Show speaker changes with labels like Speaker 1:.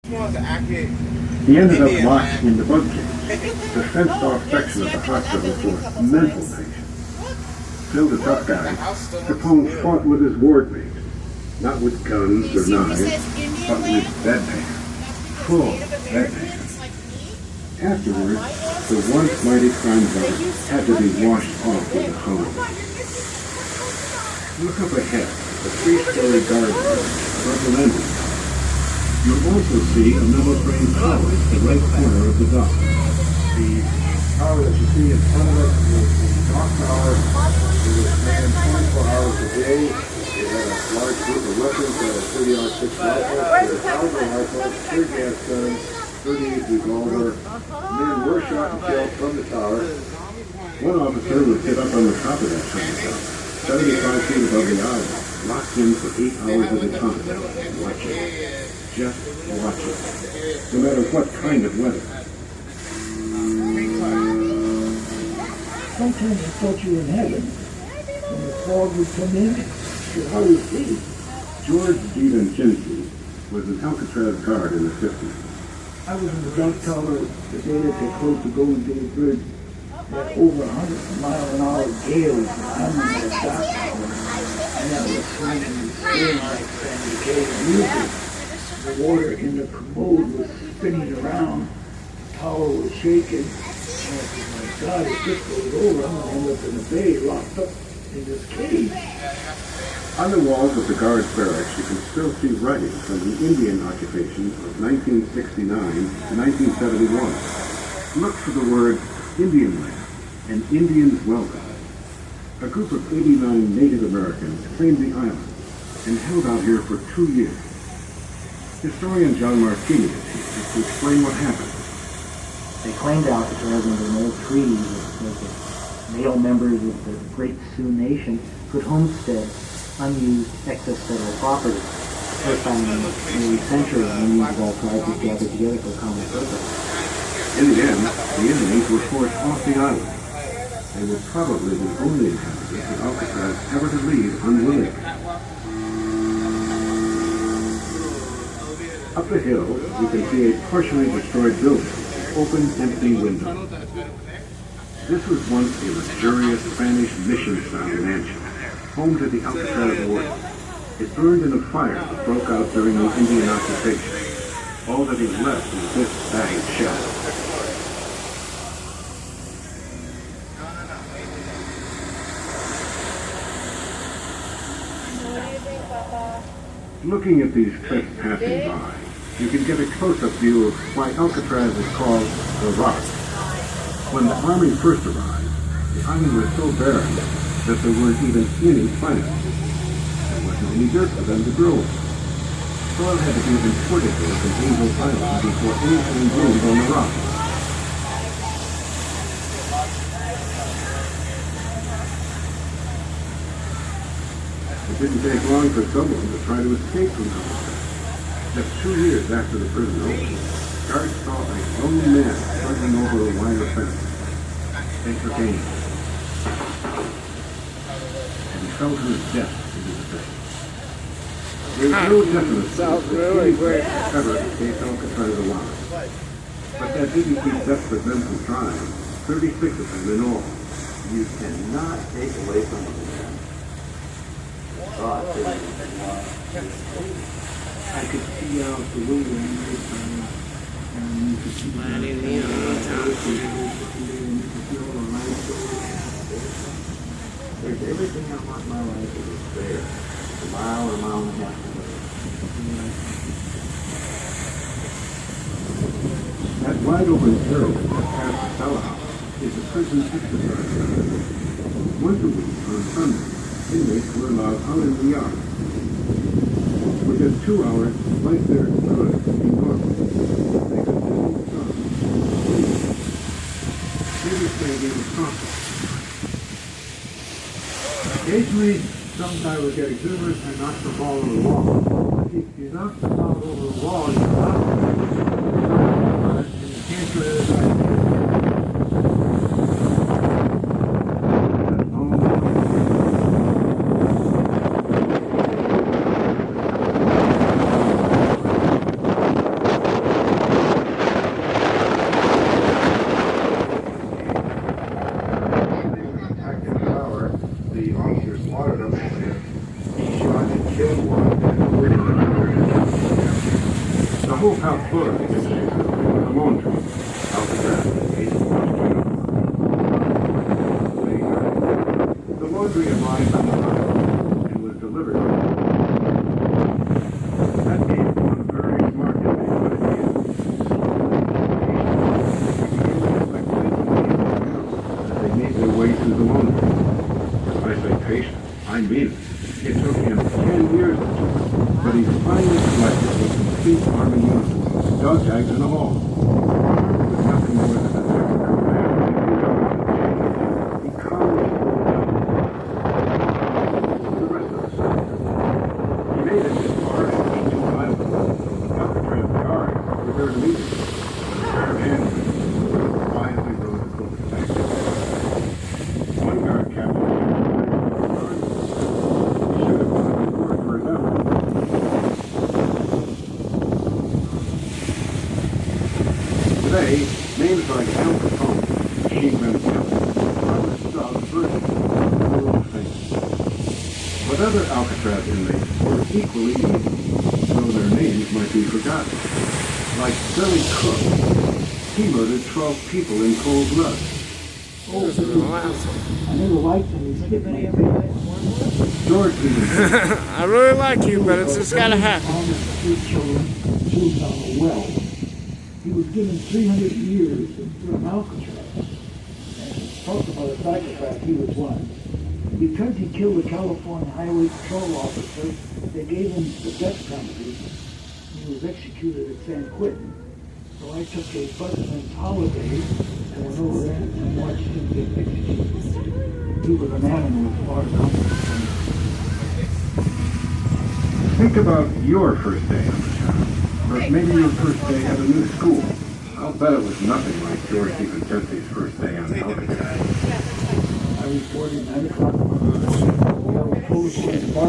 Speaker 1: He ended up locked in the bug cage, the fenced-off section of the hospital for mental patients. Still the tough guy, Capone fought with his ward mate, not with guns or knives, but with bedpans, full bedpans. Afterwards, the once mighty crime brother had to be washed off with a hose. Look up ahead, the three-story guard above the landing. You'll also see a metal frame tower at the right corner of the dock. The tower that you see in front of us is the dock tower. It was manned 24 hours a day. It had a large group of weapons, a 30-06 rifle, a caliber rifle, tear gas guns, 38 revolver. Men were shot and killed from the tower. One officer would sit up on the top of that tower, 75 feet above the island, locked in for 8 hours at a time, watching. Just watch it, no matter what kind of weather.
Speaker 2: Sometimes I thought you were in heaven. When the fog would come in, you'd hardly see.
Speaker 1: George DiVincenzi was an Alcatraz guard in the 50s.
Speaker 2: I was in the dock tower the day that they closed the Golden Gate Bridge. That over 100-mile-an-hour gale was hammering that dock tower. And that was swinging the stern like Sandy Kay's music. The water in the commode was spinning around, the tower was shaking, and I said, my God, if this goes over, I'm going to end up in the bay, locked up in this cage.
Speaker 1: On the walls of the guards' barracks, you can still see writing from the Indian occupation of 1969 to 1971. Look for the word Indian Land and Indians Welcome. A group of 89 Native Americans claimed the island and held out here for 2 years. Historian John Martini is here to explain what happened.
Speaker 3: They claimed Alcatraz under no treaty that the male members of the Great Sioux Nation could homestead unused excess federal property. First time in nearly a century, Indians of all tribes would gather together for a common purpose.
Speaker 1: In the end, the Indians were forced off the island. They were probably the only inhabitants of Alcatraz ever to leave unwillingly. Up the hill, you can see a partially destroyed building with open, empty windows. This was once a luxurious Spanish mission-style mansion, home to the Alcatraz warden. It burned in a fire that broke out during the Indian occupation. All that is left is this battered shell. Looking at these cliffs passing by, you can get a close-up view of why Alcatraz is called the Rock. When the army first arrived, the island was so barren that there weren't even any plants. There wasn't any dirt for them to grow in. Soil had to be imported here from Angel Island before anything grew on the rock. It didn't take long for someone to try to escape from Alcatraz. Just 2 years after the prison opened, guards saw a lone man struggling over a wire fence. They took aim, and he fell to his death into the bay. There is no definite proof that any ever escaped Alcatraz alive. But that didn't keep desperate men from trying. 36 of them in all.
Speaker 4: You cannot take away from them.
Speaker 2: I could see out the window and you could see the light. You could see all the lights.
Speaker 4: There's everything I want in my life that is there. A mile or a mile and a half away.
Speaker 1: That wide open area past the cellar house is the prison exercise center. Once a week on Sunday, inmates were allowed out in the yard. Within 2 hours, life there could be normal. They could sit in the sun, sleep. Maybe stay even softer. Occasionally, some guy would get exuberant and knock the ball over the wall. If you knock the ball over the wall, you're not and you can't go to the side. whole house full of pictures of the laundry. Alcatraz, the laundry arrived on the line and was delivered. That gave one very smart idea. As they made their way through the laundry. When I say patient, I mean it. It took him 10 years to do it, but he finally selected a complete army uniform, dog tags and all. With nothing more than a technical man, he calmly pulled down the rest of the side. He made it as far as E2 Island. The Alcatraz guards were there to meet him. With a pair of hands, quietly rode the boat back to the one guard captain today, names like Al Capone, Machine Gun Kelly, are the stub versions of the world famous. But other Alcatraz inmates were equally evil, though their names might be forgotten. Like Billy Cook, he murdered 12 people in cold blood.
Speaker 2: I never liked him. He's getting me.
Speaker 1: George Peterson.
Speaker 5: I really like you, but it's just gotta happen.
Speaker 2: Three children killed on a well. He was given 300 years from Alcatraz. And talk about a psychopath, he was one. Because he killed a California Highway Patrol officer, they gave him the death penalty. He was executed at San Quentin. So I took a busman's holiday and went over there and watched him get executed. He was an animal as far as I'm concerned.
Speaker 1: Think about your first day on the job. Or maybe your first day at a new school. I'll bet it was nothing like George DiVincenzi's first day on Alcatraz.
Speaker 2: I reported 9 o'clock.